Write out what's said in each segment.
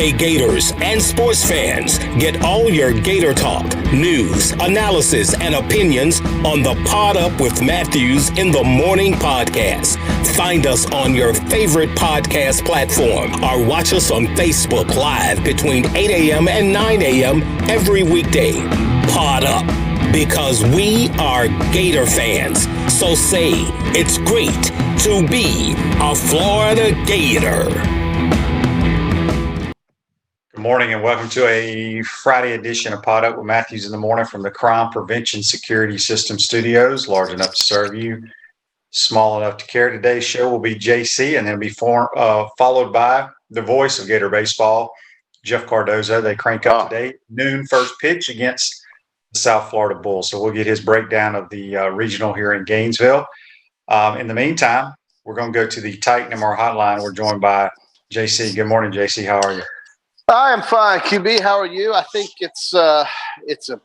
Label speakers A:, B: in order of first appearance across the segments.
A: Hey Gators and sports fans, get all your Gator talk, news, analysis, and opinions on the Pod Up with Matthews in the Morning podcast. Find us on your favorite podcast platform or watch us on Facebook Live between 8 a.m. and 9 a.m. every weekday. Pod Up, because we are Gator fans. So say it's great to be a Florida Gator.
B: Good morning and welcome to a Friday edition of Pod Up with Matthews in the Morning from the Crime Prevention Security System Studios, large enough to serve you, small enough to care. Today's show will be JC and then be followed by the voice of Gator Baseball, Jeff Cardozo. They crank up today, noon first pitch against the South Florida Bulls. So we'll get his breakdown of the regional here in Gainesville. In the meantime, we're going to go to the Titan MR hotline. We're joined by JC. Good morning, JC. How are you?
C: I am fine, QB. How are you? I think it's a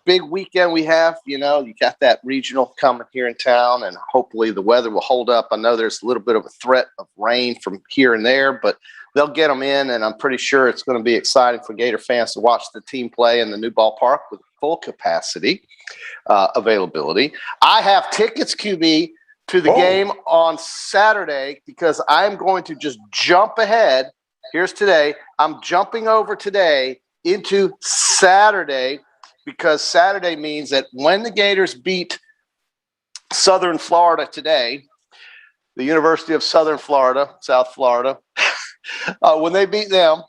C: big weekend we have. You know, you got that regional coming here in town, and hopefully the weather will hold up. I know there's a little bit of a threat of rain from here and there, but they'll get them in, and I'm pretty sure it's going to be exciting for Gator fans to watch the team play in the new ballpark with full capacity availability. I have tickets, QB, to the game on Saturday because I'm going to just jump ahead. Here's today. I'm jumping over today into Saturday because Saturday means that when the Gators beat Southern Florida today, the University of Southern Florida, South Florida, when they beat them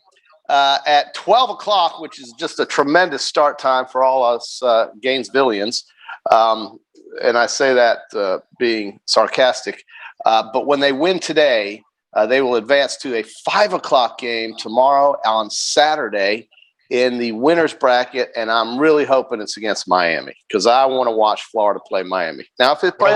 C: at 12 o'clock, which is just a tremendous start time for all us Gainesvillians, and I say that being sarcastic, but when they win today, they will advance to a 5 o'clock game tomorrow on Saturday in the winner's bracket, and I'm really hoping it's against Miami because I want to watch Florida play Miami. Now, if they play,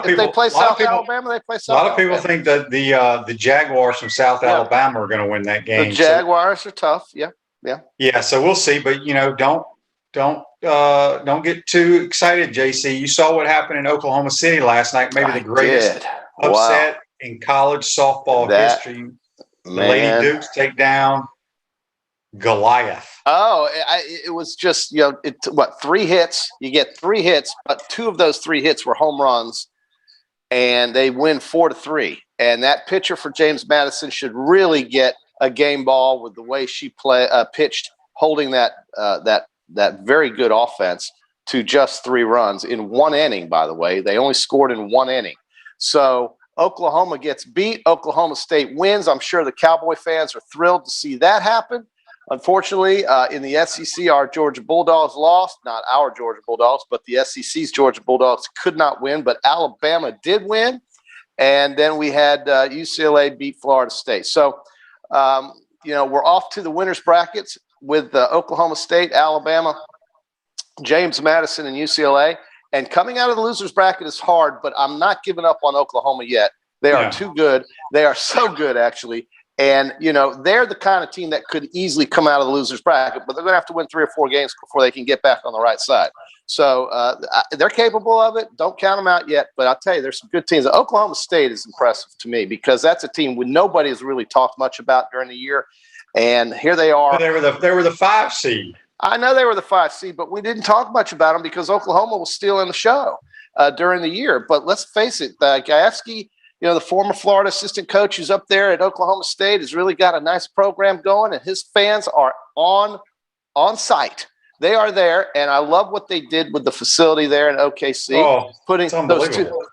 C: they play South Alabama, they play South.
B: A lot of people think that the Jaguars from South Alabama are going to win that game.
C: The Jaguars are tough. Yeah. So
B: we'll see, but don't get too excited, JC. You saw what happened in Oklahoma City last night. Maybe the greatest upset in college softball history. The Lady Dukes take down Goliath.
C: It was just, 3 hits? You get 3 hits, but 2 of those 3 hits were home runs, and they win 4-3. And that pitcher for James Madison should really get a game ball with the way she pitched, holding that very good offense to just 3 runs in 1 inning, by the way. They only scored in 1 inning. So Oklahoma gets beat. Oklahoma State wins. I'm sure the Cowboy fans are thrilled to see that happen. Unfortunately, in the SEC, our Georgia Bulldogs lost. Not our Georgia Bulldogs, but the SEC's Georgia Bulldogs could not win, but Alabama did win. And then we had UCLA beat Florida State. So, we're off to the winners brackets with Oklahoma State, Alabama, James Madison, and UCLA. And coming out of the losers bracket is hard, but I'm not giving up on Oklahoma yet. They are too good. They are so good, actually. And, they're the kind of team that could easily come out of the losers bracket, but they're going to have to win 3 or 4 games before they can get back on the right side. So they're capable of it. Don't count them out yet. But I'll tell you, there's some good teams. Oklahoma State is impressive to me because that's a team nobody has really talked much about during the year. And here they are.
B: They were the 5 seed.
C: I know they were the 5 seed, but we didn't talk much about them because Oklahoma was still in the show during the year. But let's face it, Gajewski, the former Florida assistant coach who's up there at Oklahoma State, has really got a nice program going, and his fans are on site. They are there, and I love what they did with the facility there in OKC, putting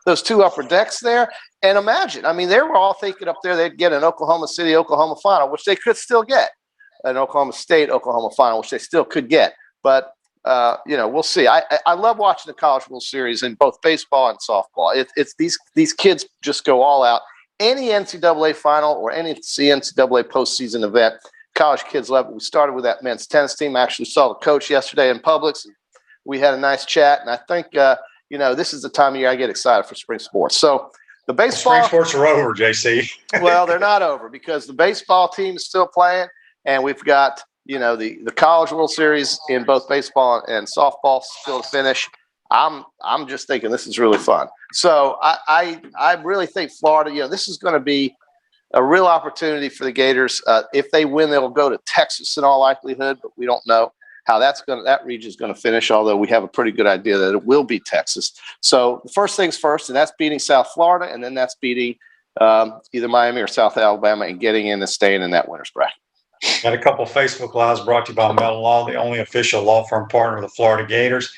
C: those two upper decks there. And imagine, they were all thinking up there they'd get an Oklahoma City, Oklahoma final, which they could still get. An Oklahoma State, Oklahoma final, which they still could get. But, we'll see. I love watching the College World Series in both baseball and softball. It's these kids just go all out. Any NCAA final or any NCAA postseason event, college kids love it. We started with that men's tennis team. I actually saw the coach yesterday in Publix. And we had a nice chat. And I think, this is the time of year I get excited for spring sports. So the baseball.
B: Spring sports are over, JC.
C: Well, they're not over because the baseball team is still playing. And we've got, the College World Series in both baseball and softball still to finish. I'm just thinking this is really fun. So I really think Florida, this is going to be a real opportunity for the Gators. If they win, they'll go to Texas in all likelihood, but we don't know how that region is going to finish, although we have a pretty good idea that it will be Texas. So first things first, and that's beating South Florida, and then that's beating either Miami or South Alabama and getting in and staying in that winner's bracket.
B: Got a couple of Facebook Lives brought to you by Mellon Law, the only official law firm partner of the Florida Gators.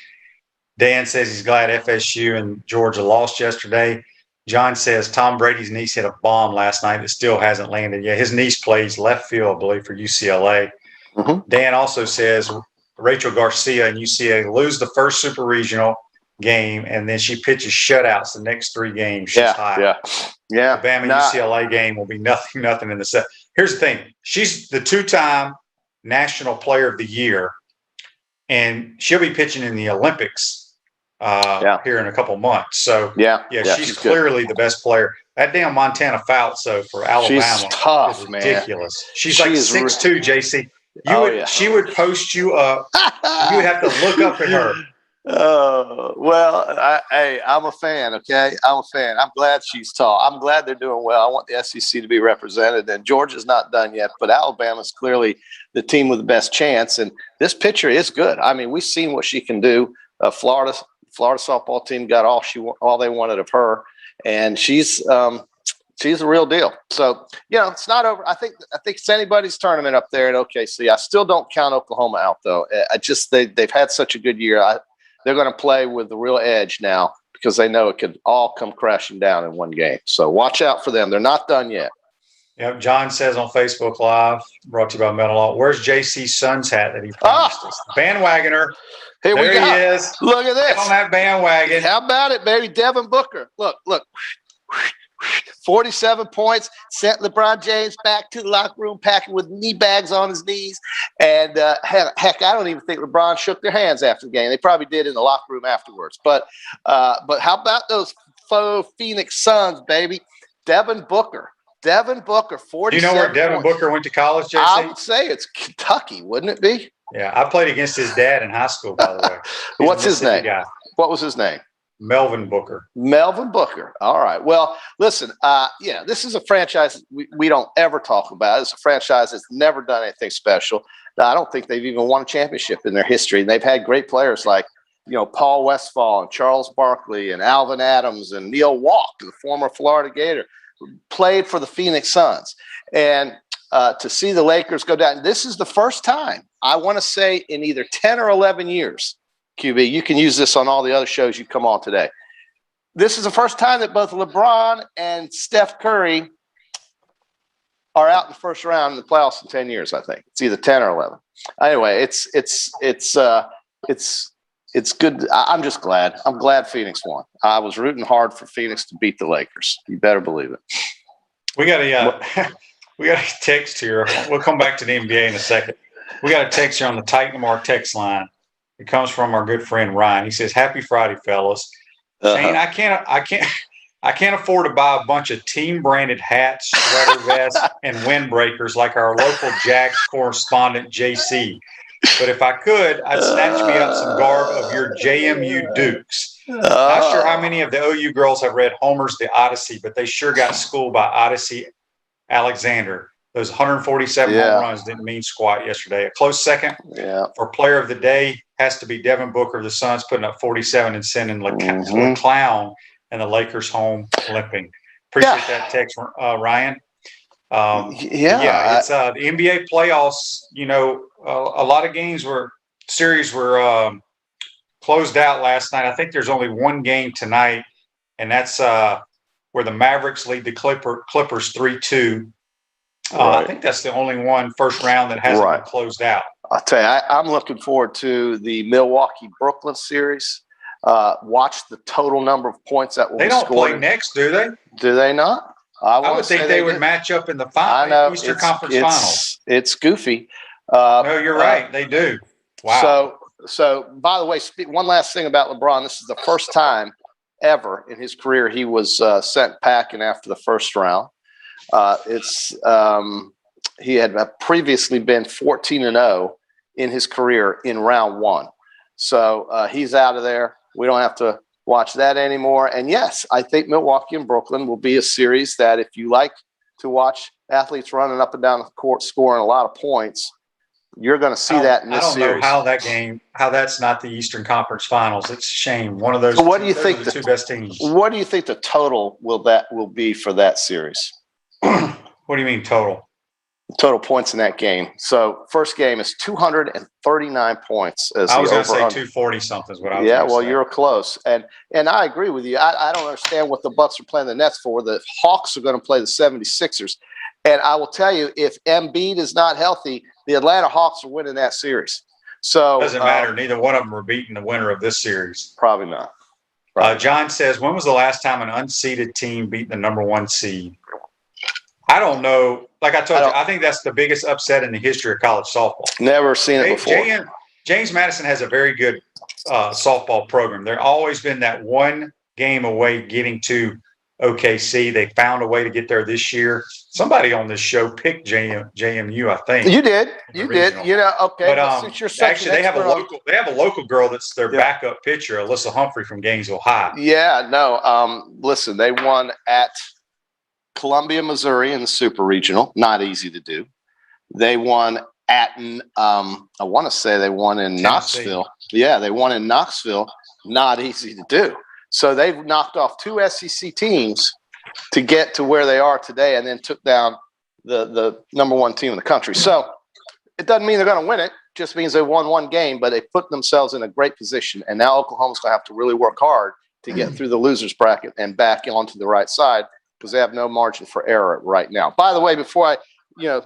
B: Dan says he's glad FSU and Georgia lost yesterday. John says Tom Brady's niece hit a bomb last night that still hasn't landed yet. His niece plays left field, I believe, for UCLA. Mm-hmm. Dan also says Rachel Garcia and UCLA lose the first super regional game, and then she pitches shutouts the next 3 games. She's hot.
C: Yeah.
B: The Bama UCLA game will be nothing in the set. Here's the thing. She's the 2-time National Player of the Year, and she'll be pitching in the Olympics here in a couple months. So, she's clearly the best player. That damn Montana Falso for Alabama
C: she's tough,
B: is ridiculous.
C: Man.
B: She's like 6'2", JC. She would post you up. You would have to look up at her.
C: I'm a fan, okay? I'm a fan. I'm glad she's tall. I'm glad they're doing well. I want the SEC to be represented, and Georgia's not done yet, but Alabama's clearly the team with the best chance, and this pitcher is good. I mean, we've seen what she can do. Florida softball team got all they wanted of her, and she's a real deal. So, it's not over. I think it's anybody's tournament up there at OKC. I still don't count Oklahoma out, though. They've had such a good year. They're going to play with the real edge now because they know it could all come crashing down in one game. So watch out for them. They're not done yet.
B: Yep. John says on Facebook Live, brought to you by Metal Law, where's JC's son's hat that he promised us? Bandwagoner.
C: Here
B: there
C: he
B: is.
C: Look at this.
B: On that bandwagon.
C: How about it, baby? Devin Booker. Look. 47 points, sent LeBron James back to the locker room packing with knee bags on his knees. And heck, I don't even think LeBron shook their hands after the game. They probably did in the locker room afterwards. But how about those faux Phoenix Suns, baby? Devin Booker, 47
B: Do you know where Devin Booker went to college, JC?
C: I would say it's Kentucky, wouldn't it be?
B: Yeah, I played against his dad in high school, by the way.
C: What's his name? What was his name?
B: Melvin Booker.
C: All right. Well, listen, this is a franchise we don't ever talk about. It's a franchise that's never done anything special. I don't think they've even won a championship in their history. And they've had great players like, Paul Westphal and Charles Barkley and Alvin Adams and Neil Walk, the former Florida Gator, played for the Phoenix Suns. And to see the Lakers go down, this is the first time, I want to say, in either 10 or 11 years, QB, you can use this on all the other shows you come on today. This is the first time that both LeBron and Steph Curry are out in the first round in the playoffs in 10 years. I think it's either 10 or 11. Anyway, it's good. I'm just glad. I'm glad Phoenix won. I was rooting hard for Phoenix to beat the Lakers. You better believe it.
B: We got a text here. We'll come back to the NBA in a second. We got a text here on the Titan Mark text line. It comes from our good friend Ryan. He says, "Happy Friday, fellas. Shane, I can't afford to buy a bunch of team branded hats, sweater vests, and windbreakers like our local Jags correspondent JC. But if I could, I'd snatch me up some garb of your JMU Dukes. Not sure how many of the OU girls have read Homer's The Odyssey, but they sure got schooled by Odyssey Alexander. Those 147 home runs didn't mean squat yesterday. A close second for player of the day has to be Devin Booker of the Suns, putting up 47 and sending LeClown and the Lakers home limping." Appreciate that text, Ryan. It's the NBA playoffs. A lot of series were closed out last night. I think there's only one game tonight, and that's where the Mavericks lead the Clippers 3-2. I think that's the only one first round that hasn't been closed out.
C: I'll tell you, I'm looking forward to the Milwaukee-Brooklyn series. Watch the total number of points that will be scored.
B: They don't play next, do they?
C: Do they not?
B: I would think they would match up in the Eastern Conference Finals.
C: It's goofy.
B: No, you're right. They do. Wow.
C: So by the way, one last thing about LeBron. This is the first time ever in his career he was sent packing after the first round. He had previously been 14-0 in his career in round one. So he's out of there. We don't have to watch that anymore. And yes, I think Milwaukee and Brooklyn will be a series that if you like to watch athletes running up and down the court scoring a lot of points. You're going to see that in this series.
B: I don't know how that's not the Eastern Conference Finals. It's a shame. One of those.
C: So what do you think
B: the two best teams?
C: What do you think the total will be for that series?
B: What do you mean total?
C: Total points in that game. So first game is 239 points.
B: I was going to say 240 something is what I was.
C: Yeah, well, you're close, and I agree with you. I don't understand what the Bucks are playing the Nets for. The Hawks are going to play the 76ers, and I will tell you, if Embiid is not healthy, the Atlanta Hawks are winning that series. So
B: doesn't matter. Neither one of them are beating the winner of this series.
C: Probably not.
B: John says, when was the last time an unseeded team beat the number one seed? I don't know. Like I told you, I think that's the biggest upset in the history of college softball.
C: Never seen it before.
B: James Madison has a very good softball program. There's always been that one game away getting to OKC. They found a way to get there this year. Somebody on this show picked JMU, I think.
C: You did. You did. You know, okay.
B: But
C: since you're such
B: actually, they have a local girl that's their backup pitcher, Alyssa Humphrey from Gainesville High.
C: Yeah. No. Listen, they won at Columbia, Missouri in the Super Regional. Not easy to do. They won at I want to say they won in
B: Tennessee.
C: Knoxville. Yeah, they won in Knoxville. Not easy to do. So they've knocked off two SEC teams to get to where they are today, and then took down the number one team in the country. So it doesn't mean they're going to win it. Just means they won one game, but they put themselves in a great position. And now Oklahoma's going to have to really work hard to get through the losers bracket and back onto the right side, because they have no margin for error right now. By the way, before you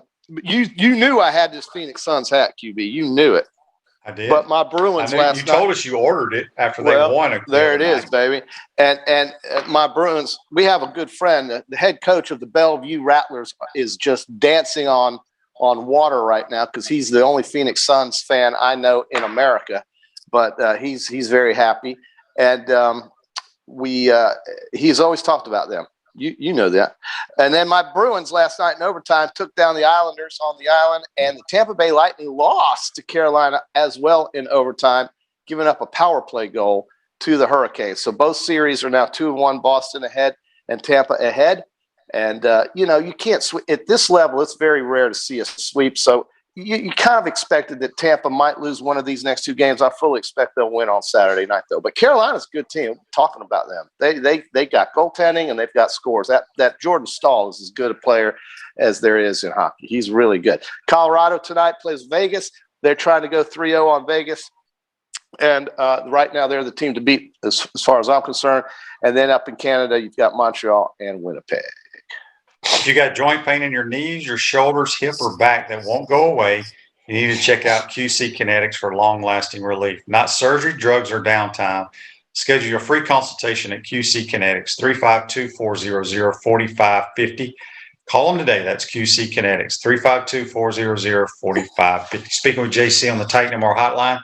C: knew I had this Phoenix Suns hat, QB. You knew it.
B: I did.
C: But my Bruins last night.
B: You told us you ordered it after they won.
C: There it is, baby. And my Bruins, we have a good friend. The head coach of the Bellevue Rattlers is just dancing on water right now, because he's the only Phoenix Suns fan I know in America. But he's very happy. And he's always talked about them. You know that. And then my Bruins last night in overtime took down the Islanders on the island, and the Tampa Bay Lightning lost to Carolina as well in overtime, giving up a power play goal to the Hurricanes. So both series are now 2-1, Boston ahead and Tampa ahead. And, you can't at this level, it's very rare to see a sweep. So you kind of expected that Tampa might lose one of these next two games. I fully expect they'll win on Saturday night, though. But Carolina's a good team. We're talking about them. They got goaltending and they've got scores. That Jordan Stahl is as good a player as there is in hockey. He's really good. Colorado tonight plays Vegas. They're trying to go 3-0 on Vegas. And right now they're the team to beat as far as I'm concerned. And then up in Canada, you've got Montreal and Winnipeg.
B: If you got joint pain in your knees, your shoulders, hip, or back that won't go away, you need to check out QC Kinetics for long-lasting relief. Not surgery, drugs, or downtime. Schedule your free consultation at QC Kinetics, 352-400-4550. Call them today. That's QC Kinetics, 352-400-4550. Speaking with JC on the Titan MR hotline,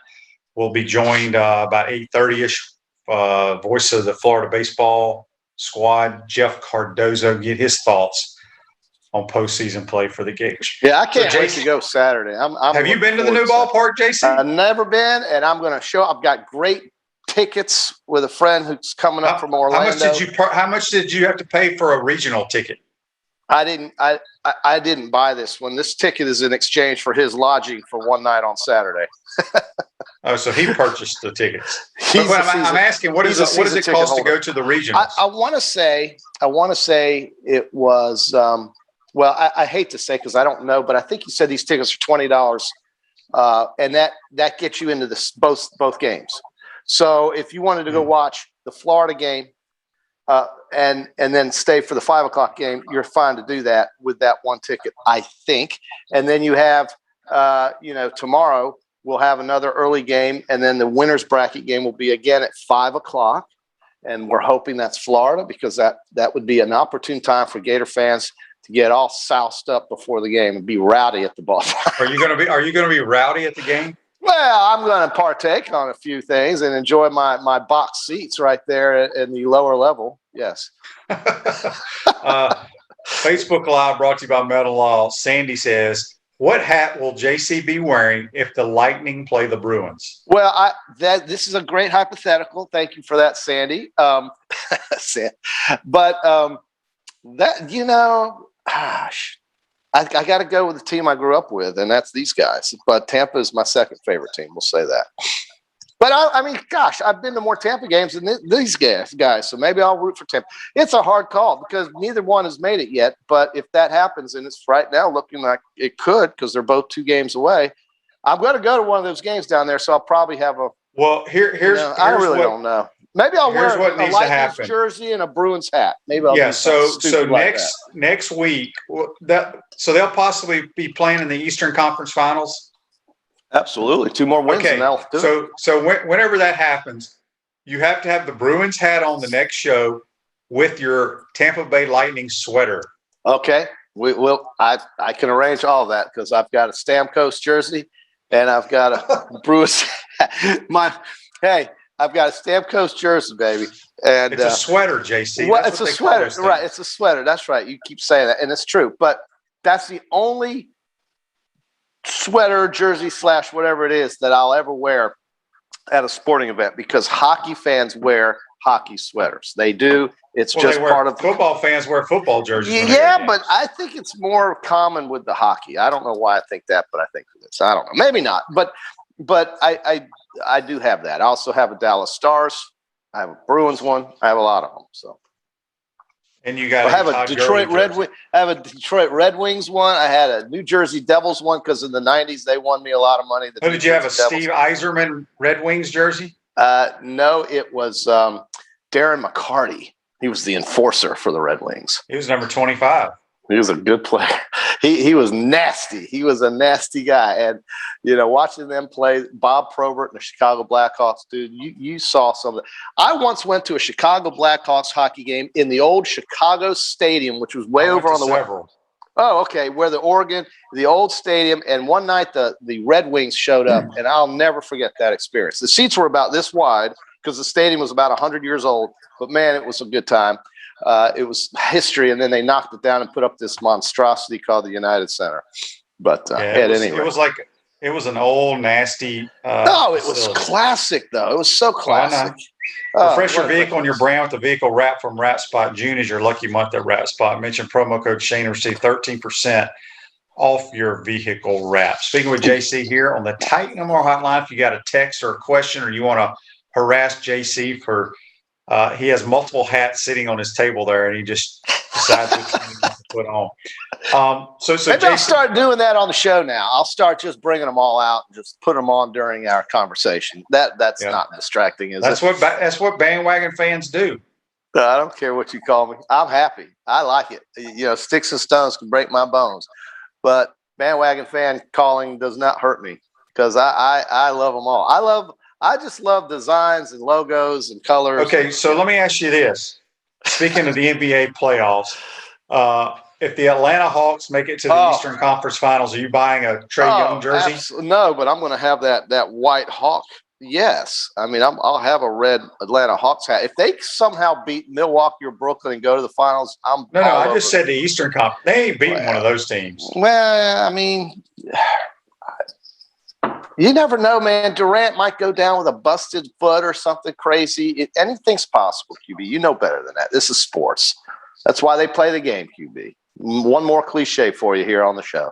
B: we'll be joined about 8:30-ish. Voice of the Florida Baseball squad, Jeff Cardozo, get his thoughts on postseason play for the Gators.
C: Yeah, I can't wait to go Saturday.
B: Have you been to the new ballpark, JC?
C: I've never been, and I'm going to show. I've got great tickets with a friend who's coming up from Orlando.
B: How much did you have to pay for a regional ticket?
C: I didn't buy this one. This ticket is in exchange for his lodging for one night on Saturday.
B: Oh, so he purchased the tickets. I'm asking, what does it cost to go to the regionals?
C: I want to say it was. Well, I hate to say because I don't know, but I think he said these tickets are $20, and that gets you into both games. So if you wanted to go watch the Florida game and then stay for the 5 o'clock game, you're fine to do that with that one ticket, I think. And then you have, tomorrow we'll have another early game, and then the winner's bracket game will be again at 5 o'clock. And we're hoping that's Florida, because that would be an opportune time for Gator fans to get all soused up before the game and be rowdy at the ballpark.
B: Are you going to be rowdy at the game?
C: Well, I'm going to partake on a few things and enjoy my box seats right there in the lower level. Yes.
B: Facebook Live brought to you by Metal Law. Sandy says, what hat will JC be wearing if the Lightning play the Bruins?
C: Well, this is a great hypothetical. Thank you for that, Sandy. But Gosh, I got to go with the team I grew up with, and that's these guys. But Tampa is my second favorite team. We'll say that. But I mean, gosh, I've been to more Tampa games than these guys, so maybe I'll root for Tampa. It's a hard call because neither one has made it yet. But if that happens, and it's right now looking like it could because they're both 2 games away, I'm going to go to one of those games down there. So I'll probably have a.
B: Well,
C: I really don't know. Maybe I'll wear a Lightning jersey and a Bruins hat. Maybe I'll.
B: Yeah. So next week so they'll possibly be playing in the Eastern Conference Finals.
C: Absolutely. 2 more wins and they'll do it.
B: So whenever that happens, you have to have the Bruins hat on the next show with your Tampa Bay Lightning sweater.
C: Okay. I can arrange all that because I've got a Stamkos jersey and I've got a Bruins hat. I've got a Stamkos jersey, baby. And
B: it's a sweater, JC.
C: Well, it's a sweater. Right. It's a sweater. That's right. You keep saying that. And it's true. But that's the only sweater, jersey / whatever it is that I'll ever wear at a sporting event because hockey fans wear hockey sweaters. They do. It's just part of
B: football fans wear football jerseys.
C: Yeah, but I think it's more common with the hockey. I don't know why I think that, but I think it is. I don't know. Maybe not. But I do have that. I also have a Dallas Stars. I have a Bruins one. I have a lot of them. So.
B: And you got.
C: I have a Detroit Red Wing. I have a Detroit Red Wings one. I had a New Jersey Devils one because in the '90s they won me a lot of money.
B: Who did you have? A Steve Yzerman Red Wings jersey?
C: No, it was Darren McCarty. He was the enforcer for the Red Wings.
B: He was number 25.
C: He was a good player. He was nasty. He was a nasty guy. And, watching them play, Bob Probert and the Chicago Blackhawks, dude, you saw some of that. I once went to a Chicago Blackhawks hockey game in the old Chicago Stadium, which was way over on the west. Oh, okay, where the old stadium. And one night the Red Wings showed up, and I'll never forget that experience. The seats were about this wide because the stadium was about 100 years old. But, man, it was a good time. It was history, and then they knocked it down and put up this monstrosity called the United Center. But anyway,
B: it was an old nasty.
C: It was classic though. It was so classic.
B: Refresh your vehicle on your brand with the vehicle wrap from Wrap Spot. June is your lucky month at Wrap Spot. Mention promo code Shane to receive 13% off your vehicle wrap. Speaking with JC here on the Titan More Hotline. If you got a text or a question, or you want to harass JC for. He has multiple hats sitting on his table there, and he just decides which one he wants to put on. So
C: maybe
B: Jason,
C: I'll start doing that on the show now. I'll start just bringing them all out and just put them on during our conversation. That's not distracting, is it?
B: That's what bandwagon fans do.
C: I don't care what you call me. I'm happy. I like it. Sticks and stones can break my bones, but bandwagon fan calling does not hurt me because I love them all. I just love designs and logos and colors.
B: Okay, so let me ask you this. Speaking of the NBA playoffs, if the Atlanta Hawks make it to the Eastern Conference Finals, are you buying a Trae Young jersey?
C: No, but I'm going to have that white Hawk. Yes. I mean, I'll have a red Atlanta Hawks hat. If they somehow beat Milwaukee or Brooklyn and go to the finals,
B: I just said the Eastern Conference. They ain't beating one of those teams.
C: Well, I mean – you never know, man. Durant might go down with a busted foot or something crazy. Anything's possible, QB. You know better than that. This is sports. That's why they play the game, QB. One more cliche for you here on the show.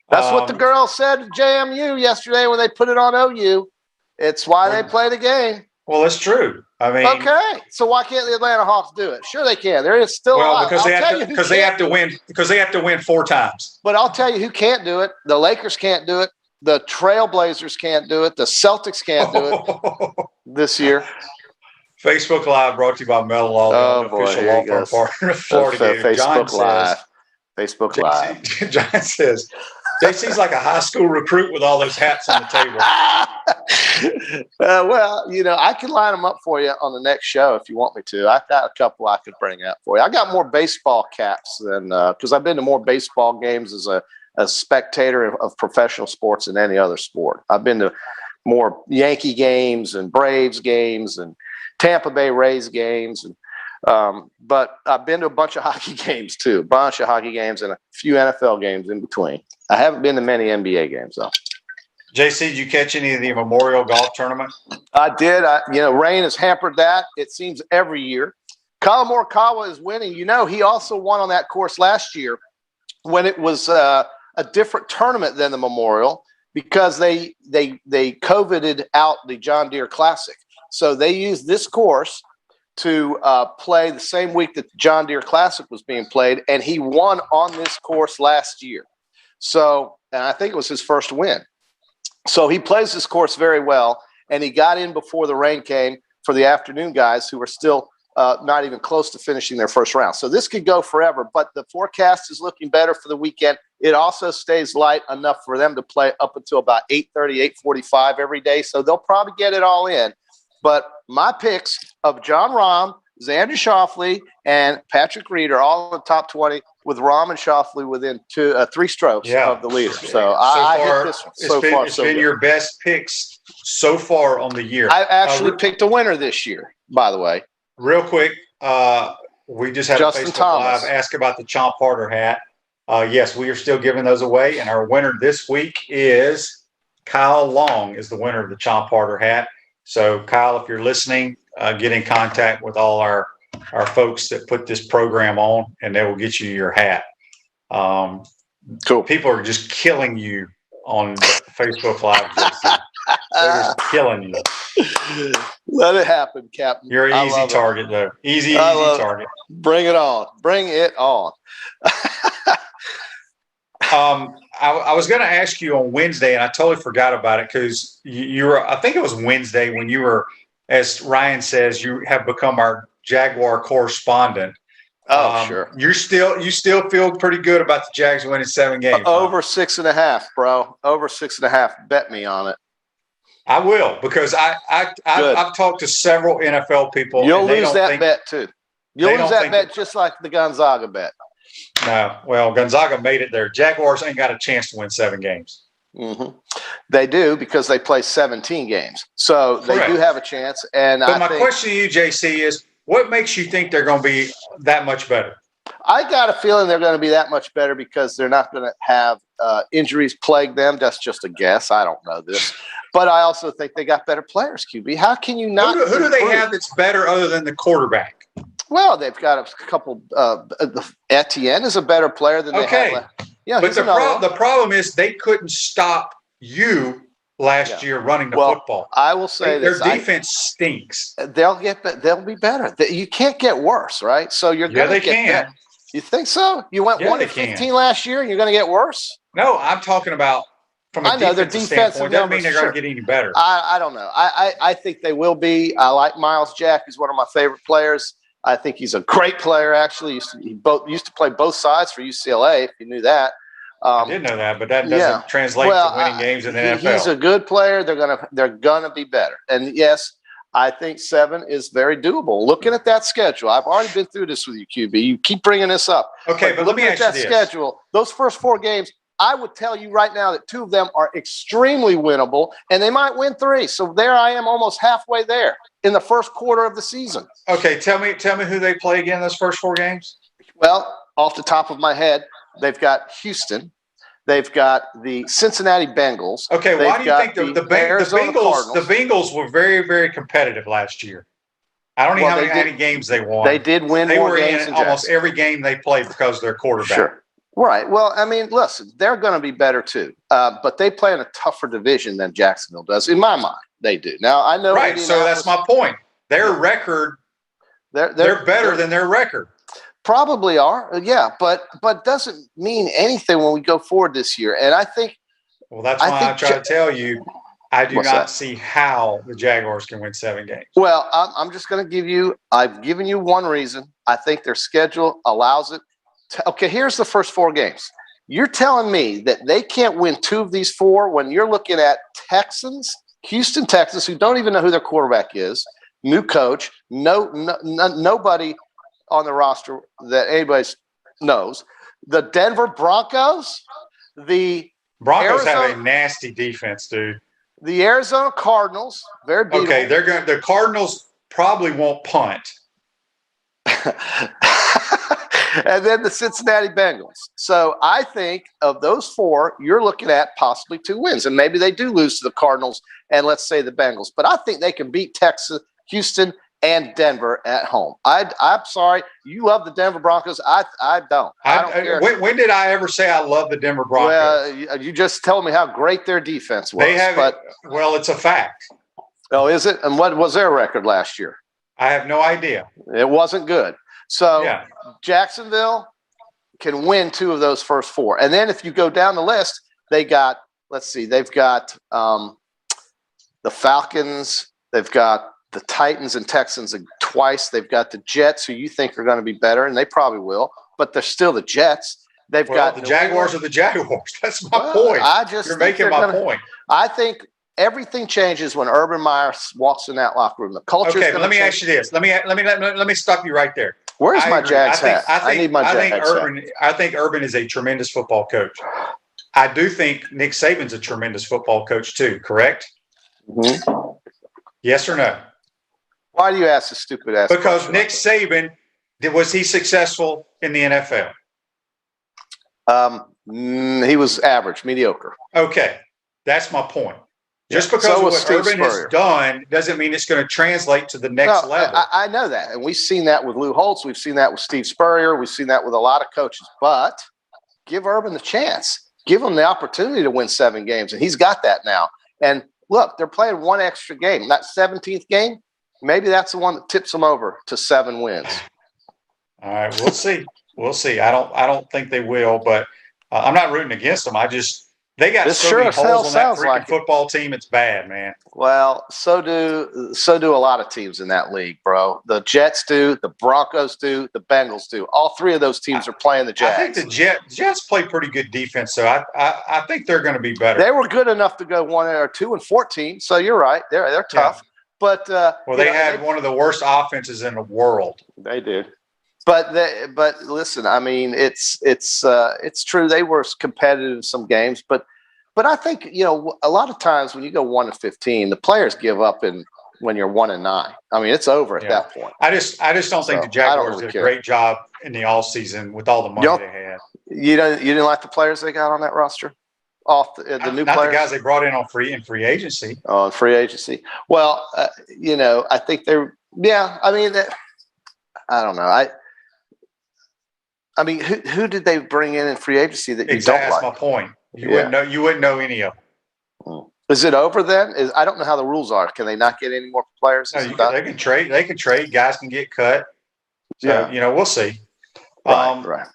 C: That's what the girl said to JMU yesterday when they put it on OU. It's why they play the game.
B: Well, it's true. I mean,
C: okay. So why can't the Atlanta Hawks do it? Sure, they can. There is still
B: because they have to win. Because they have to win 4 times.
C: But I'll tell you who can't do it. The Lakers can't do it. The Trailblazers can't do it. The Celtics can't do it this year.
B: Facebook Live brought to you by Metal Law, the official law firm partner of Florida Gators.
C: Facebook Live.
B: John says, JC's like a high school recruit with all those hats on the table.
C: I can line them up for you on the next show if you want me to. I've got a couple I could bring out for you. I got more baseball caps than because I've been to more baseball games as a spectator of professional sports than any other sport. I've been to more Yankee games and Braves games and Tampa Bay Rays games. But I've been to a bunch of hockey games too, and a few NFL games in between. I haven't been to many NBA games though.
B: JC, did you catch any of the Memorial Golf Tournament?
C: I did. Rain has hampered that. It seems every year. Kyle Morikawa is winning. You know, he also won on that course last year when it was a different tournament than the Memorial because they COVIDed out the John Deere Classic. So they used this course to play the same week that the John Deere Classic was being played, and he won on this course last year. So, and I think it was his first win. So he plays this course very well, and he got in before the rain came for the afternoon guys who were still not even close to finishing their first round. So this could go forever, but the forecast is looking better for the weekend. It also stays light enough for them to play up until about 8:30, 8:45 every day. So they'll probably get it all in. But my picks of John Rahm, Xander Schauffele, and Patrick Reed are all in the top 20 with Rahm and Schauffele within 3 strokes of the leader. So I hit this one.
B: It's been your best picks so far on the year.
C: I actually picked a winner this year, by the way.
B: Real quick, we just had
C: Justin
B: a Facebook
C: Thomas.
B: Live ask about the Chomp Harder hat. Yes, we are still giving those away, and our winner this week is Kyle Long is the winner of the Chomp Harder hat. So, Kyle, if you're listening, get in contact with all our folks that put this program on, and they will get you your hat.
C: Cool.
B: People are just killing you on Facebook Live. They're just killing you.
C: Let it happen, Captain.
B: You're an easy target, though. Easy target.
C: Bring it on. Bring it on.
B: I was going to ask you on Wednesday, and I totally forgot about it because you were. I think it was Wednesday when you were, as Ryan says, you have become our Jaguar correspondent.
C: Oh, sure.
B: You still feel pretty good about the Jags winning 7 games.
C: Over 6.5, bro. Over 6.5. Bet me on it.
B: I will, because I've talked to several NFL people.
C: You'll lose that bet too. You'll lose that bet just like the Gonzaga bet.
B: No, well, Gonzaga made it there. Jaguars ain't got a chance to win 7 games.
C: Mm-hmm. They do because they play 17 games, so they do have a chance. And
B: but my question to you, JC, is what makes you think they're going to be that much better?
C: I got a feeling they're going to be that much better because they're not going to have injuries plague them. That's just a guess. I don't know this. But I also think they got better players, QB. How can you not?
B: Who do they have that's better other than the quarterback?
C: Well, they've got a couple. Etienne is a better player than they had. Yeah,
B: but the problem is they couldn't stop you last year running the football.
C: I will say
B: their defense stinks.
C: They'll be better. You can't get worse, right? So you're going to get better. You think so? You went 1-15 last year, and you're going to get worse?
B: No, I'm talking about from a defensive standpoint. Doesn't mean they're going to get any better.
C: I don't know. I think they will be. I like Miles Jack. He's one of my favorite players. I think he's a great player, actually. He used to play both sides for UCLA, if you knew that.
B: I did know that, but that doesn't translate to winning games in the NFL.
C: He's a good player. They're gonna be better. And yes, I think 7 is very doable. Looking at that schedule, I've already been through this with you, QB. You keep bringing this up.
B: Okay, but let me ask you this.
C: Schedule, those first 4 games, I would tell you right now that 2 of them are extremely winnable, and they might win 3. So there I am, almost halfway there in the first quarter of the season.
B: Okay, tell me who they play again those first 4 games.
C: Well, off the top of my head, they've got Houston. They've got the Cincinnati Bengals.
B: Okay, why do you think the Bengals were very, very competitive last year? I don't even know how many games they won.
C: They did win more games
B: in almost every game they played because of their quarterback.
C: Sure. Right. Well, I mean, listen, they're going to be better too, but they play in a tougher division than Jacksonville does. In my mind, they do. Now, I know.
B: Right. So that's my point. Their record, they're better than their record.
C: Probably are. Yeah, but doesn't mean anything when we go forward this year. And I think.
B: Well, that's why I'm trying to tell you, I do not see how the Jaguars can win 7 games.
C: Well, I'm just going to give you. I've given you one reason. I think their schedule allows it. Okay, here's the first 4 games. You're telling me that they can't win 2 of these 4 when you're looking at Houston Texans, who don't even know who their quarterback is, new coach, nobody on the roster that anybody knows. The Denver Broncos, the
B: Broncos have a nasty defense, dude.
C: The Arizona Cardinals, very beatable.
B: Okay, the Cardinals probably won't punt.
C: And then the Cincinnati Bengals. So I think of those 4, you're looking at possibly 2 wins. And maybe they do lose to the Cardinals and let's say the Bengals. But I think they can beat Texas, Houston, and Denver at home. I'm sorry. You love the Denver Broncos. I don't. I don't care.
B: When did I ever say I love the Denver Broncos?
C: Well, you just told me how great their defense was.
B: Well, it's a fact.
C: Oh, is it? And what was their record last year?
B: I have no idea.
C: It wasn't good. So Jacksonville can win 2 of those first 4. And then if you go down the list, they've got the Falcons, they've got the Titans and Texans twice. They've got the Jets, who you think are going to be better, and they probably will, but they're still the Jets. They've got
B: the Jaguars are the Jaguars. That's my point. You're making my point.
C: I think everything changes when Urban Meyer walks in that locker room. The culture.
B: Okay, but let me ask you this. Let me stop you right there.
C: Where's my Jags hat? I need my Jags hat.
B: I think Urban is a tremendous football coach. I do think Nick Saban's a tremendous football coach too. Correct?
C: Mm-hmm.
B: Yes or no?
C: Why do you ask a stupid ass?
B: Because Nick Saban, was he successful in the NFL?
C: He was average, mediocre.
B: Okay, that's my point. Just because of what Urban has done doesn't mean it's going to translate to the next level.
C: I know that, and we've seen that with Lou Holtz. We've seen that with Steve Spurrier. We've seen that with a lot of coaches. But give Urban the chance. Give him the opportunity to win 7 games, and he's got that now. And look, they're playing 1 extra game. That 17th game, maybe that's the one that tips them over to 7 wins.
B: All right, we'll see. We'll see. I don't think they will, but I'm not rooting against them. They got so many holes on that freaking football team. It's bad, man.
C: Well, so do a lot of teams in that league, bro. The Jets do, the Broncos do, the Bengals do. All 3 of those teams are playing the Jags.
B: I think the Jets play pretty good defense, so I think they're going to be better.
C: They were good enough to go 1-2-14. So you're right. They're tough. Yeah. But
B: they had one of the worst offenses in the world.
C: They did. But listen, I mean, it's true. They were competitive in some games, but I think, a lot of times when you go 1-15, the players give up when you're 1-9. I mean, it's over at that point.
B: I just don't think the Jaguars did a great job in the all season with all the money they had. You
C: didn't like the players they got on that roster? Off the new players?
B: Not the guys they brought in on free agency.
C: Oh, free agency. Well, I think they're I mean, I don't know. I mean, who did they bring in free agency that you don't like?
B: That's my point. You wouldn't know any of them.
C: Is it over then? I don't know how the rules are. Can they not get any more players?
B: No, they can trade. They can trade. Guys can get cut. So we'll see.
C: Right.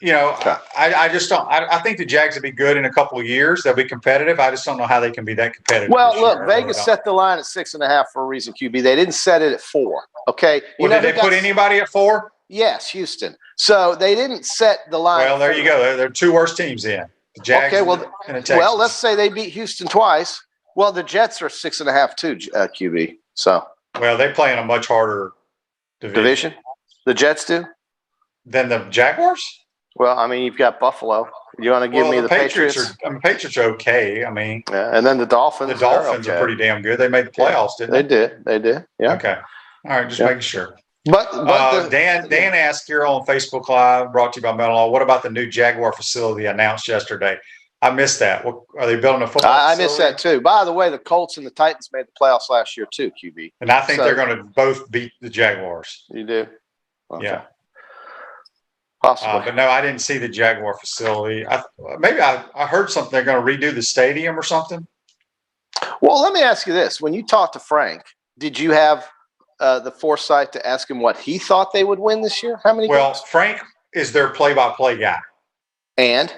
B: I just don't. I think the Jags will be good in a couple of years. They'll be competitive. I just don't know how they can be that competitive.
C: Well, look, Vegas set the line at 6.5 for a reason. QB. They didn't set it at 4. Okay.
B: Did they put anybody at 4?
C: Yes, Houston. So they didn't set the line.
B: Well, there you go. They're 2 worst teams in. The Jags and the Texans.
C: Well, let's say they beat Houston twice. Well, the Jets are 6.5 too, QB. So.
B: Well, they play in a much harder division.
C: The Jets do?
B: Than the Jaguars?
C: Well, I mean, you've got Buffalo. You want to give me the Patriots?
B: Patriots are okay. I mean.
C: Yeah, and then the Dolphins.
B: The Dolphins are pretty damn good. They made the playoffs, didn't they?
C: They did. Yeah.
B: Okay. All right, just making sure.
C: But
B: Dan asked here on Facebook Live, brought to you by Metal Law, what about the new Jaguar facility announced yesterday? I missed that. Are they building a football facility?
C: I missed that too. By the way, the Colts and the Titans made the playoffs last year too, QB.
B: And I think they're going to both beat the Jaguars.
C: You do? Okay.
B: Yeah.
C: Possibly.
B: But no, I didn't see the Jaguar facility. I heard something. They're going to redo the stadium or something.
C: Well, let me ask you this. When you talked to Frank, did you have the foresight to ask him what he thought they would win this year? How many games?
B: Frank is their play-by-play guy.
C: And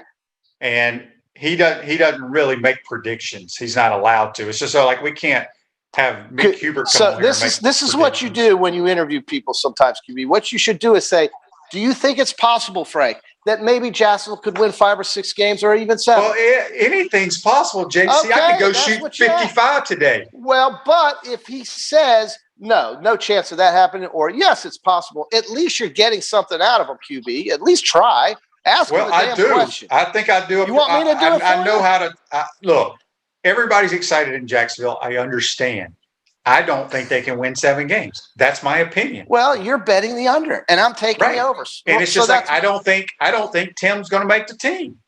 B: he doesn't really make predictions. He's not allowed to. It's just like we can't have Mick Hubert come on here and make
C: this is what you do when you interview people sometimes, QB. What you should do is say, do you think it's possible, Frank, that maybe Jacksonville could win 5 or 6 games or even 7?
B: Well, anything's possible, JC. Okay, I could go shoot 55 today.
C: Well, but if he says no chance of that happening, or yes, it's possible, at least you're getting something out of him, QB. At least try. Ask him a damn question.
B: I think I do.
C: You want me to do it for
B: I know how to look. Everybody's excited in Jacksonville. I understand. I don't think they can win 7 games. That's my opinion.
C: Well, you're betting the under, and I'm taking the over.
B: And it's just like I don't think Tim's going to make the team.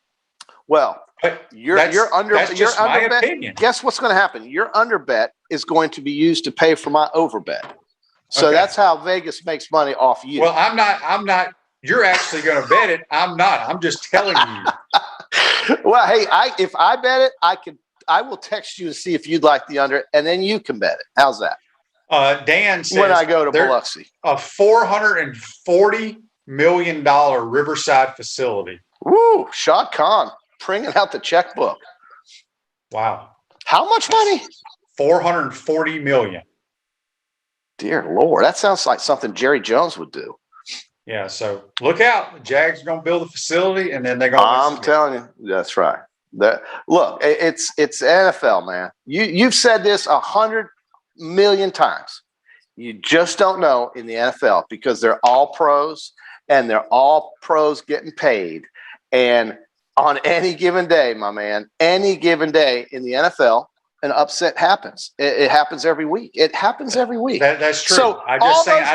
C: Well, your under bet.
B: Opinion.
C: Guess what's going to happen? Your under bet is going to be used to pay for my over bet. So that's how Vegas makes money off you.
B: Well, I'm not. You're actually going to bet it. I'm not. I'm just telling you.
C: Well, hey, if I bet it, I will text you to see if you'd like the under, and then you can bet it. How's that?
B: Dan says
C: when I go to Biloxi,
B: a $440 million Riverside facility.
C: Woo! Shad Khan bringing out the checkbook.
B: Wow.
C: How much money?
B: $440 million.
C: Dear Lord, that sounds like something Jerry Jones would do.
B: Yeah, so look out. The Jags are going to build a facility, and then they're going to
C: I'm telling you, that's right. Look, it's NFL, man. You've said this 100 million times. You just don't know in the NFL because they're all pros, and they're all pros getting paid. And on any given day, my man, any given day in the NFL, an upset happens. It happens every week. It happens every week.
B: That's true.
C: So
B: I'm just saying I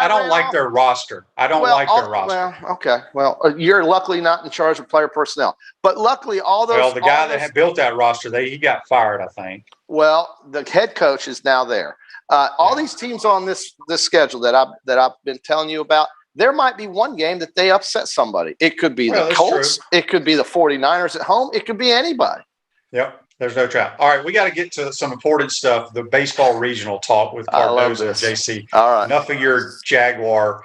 B: don't like their roster. I don't like their roster.
C: Well, okay. Well, you're luckily not in charge of player personnel. But luckily all those
B: Well, the guy that had built that roster, he got fired, I think.
C: Well, the head coach is now there. All these teams on this schedule that I've been telling you about, there might be one game that they upset somebody. It could be the Colts. True. It could be the 49ers at home. It could be anybody.
B: Yep. There's no trap. All right, we got to get to some important stuff. The baseball regional talk with Cardozo and JC.
C: All right.
B: Enough of your Jaguar.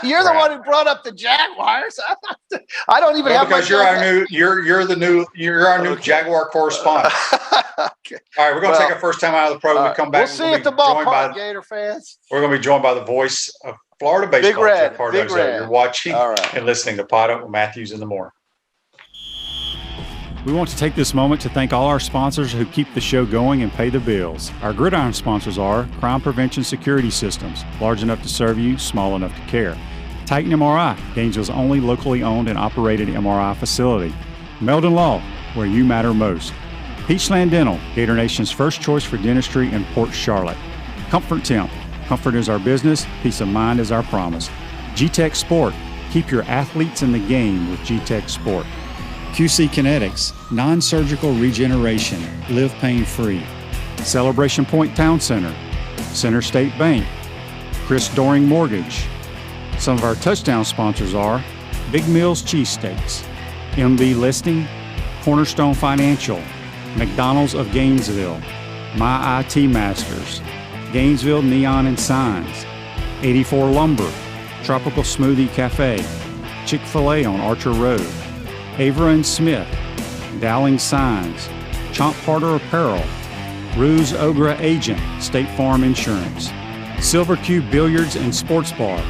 C: You're the one who brought up the Jaguars. I don't even have
B: because you're our new Jaguar correspondent.
C: Okay.
B: All right, we're going to take our first time out of the program. We'll come back.
C: We'll see at the ballpark, Gator fans.
B: We're going to be joined by the voice of Florida baseball, Jeff Cardozo. You're watching and listening to Pod Up with Matthews in the Morning.
D: We want to take this moment to thank all our sponsors who keep the show going and pay the bills. Our gridiron sponsors are Crime Prevention Security Systems, large enough to serve you, small enough to care. Titan MRI, Gainesville's only locally owned and operated MRI facility. Meldon Law, where you matter most. Peachland Dental, Gator Nation's first choice for dentistry in Port Charlotte. Comfort Temp, comfort is our business, peace of mind is our promise. G-Tech Sport, keep your athletes in the game with G-Tech Sport. QC Kinetics, non-surgical regeneration, live pain-free. Celebration Point Town Center, Center State Bank, Chris Doring Mortgage. Some of our touchdown sponsors are Big Mills Cheesesteaks, MB Listing, Cornerstone Financial, McDonald's of Gainesville, My IT Masters, Gainesville Neon and Signs, 84 Lumber, Tropical Smoothie Cafe, Chick-fil-A on Archer Road, Avra and Smith, Dowling Signs, Chomp Harder Apparel, Ruse Ogra Agent, State Farm Insurance, Silver Cube Billiards and Sports Bar.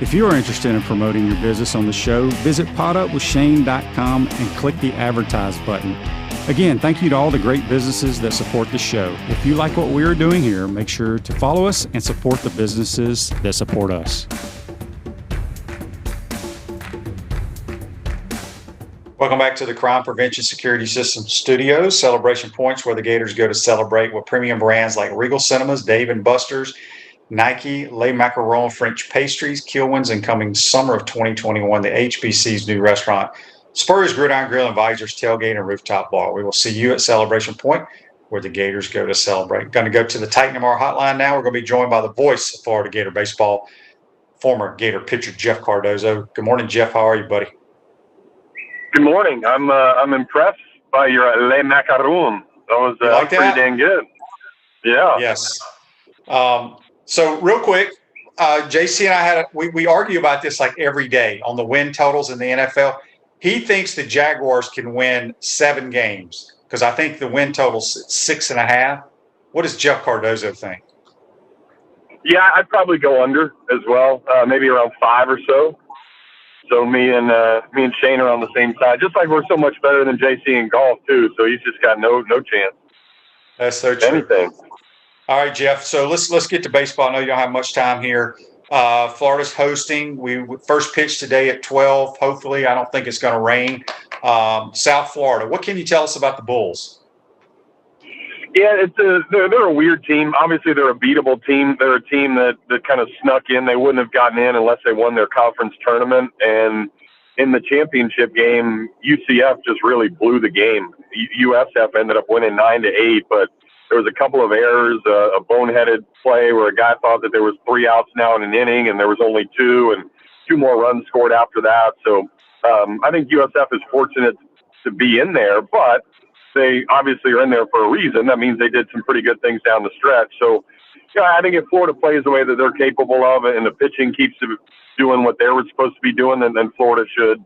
D: If you are interested in promoting your business on the show, visit podupwithshane.com and click the advertise button. Again, thank you to all the great businesses that support the show. If you like what we are doing here, make sure to follow us and support the businesses that support us.
B: Welcome back to the Crime Prevention Security Systems Studios, Celebration Points, where the Gators go to celebrate with premium brands like Regal Cinemas, Dave & Buster's, Nike, Les Macarons French Pastries, Kilwins, and coming summer of 2021, the HBC's new restaurant, Spurs Gridiron Grill and Visors Tailgate and Rooftop Bar. We will see you at Celebration Point, where the Gators go to celebrate. Going to go to the Titan MR hotline now. We're going to be joined by the voice of Florida Gator Baseball, former Gator pitcher Jeff Cardozo. Good morning, Jeff. How are you, buddy?
E: Good morning. I'm impressed by your Les Macarons. That was pretty dang good. Yeah.
B: Yes. So real quick, JC and I we argue about this like every day on the win totals in the NFL. He thinks the Jaguars can win 7 games because I think the win total's 6.5. What does Jeff Cardozo think?
E: Yeah, I'd probably go under as well, maybe around 5 or so. So me and Shane are on the same side. Just like we're so much better than JC in golf too. So he's just got no chance.
B: That's so true.
E: Anything.
B: All right, Jeff. So let's get to baseball. I know you don't have much time here. Florida's hosting. We first pitch today at 12. Hopefully, I don't think it's going to rain. South Florida. What can you tell us about the Bulls?
E: Yeah, they're a weird team. Obviously, they're a beatable team. They're a team that kind of snuck in. They wouldn't have gotten in unless they won their conference tournament. And in the championship game, UCF just really blew the game. USF ended up winning 9-8, but There was a couple of errors, a boneheaded play where a guy thought that there was 3 outs now in an inning and there was only 2, and 2 more runs scored after that. So I think USF is fortunate to be in there, but they obviously are in there for a reason. That means they did some pretty good things down the stretch. So, I think if Florida plays the way that they're capable of and the pitching keeps doing what they were supposed to be doing, then Florida should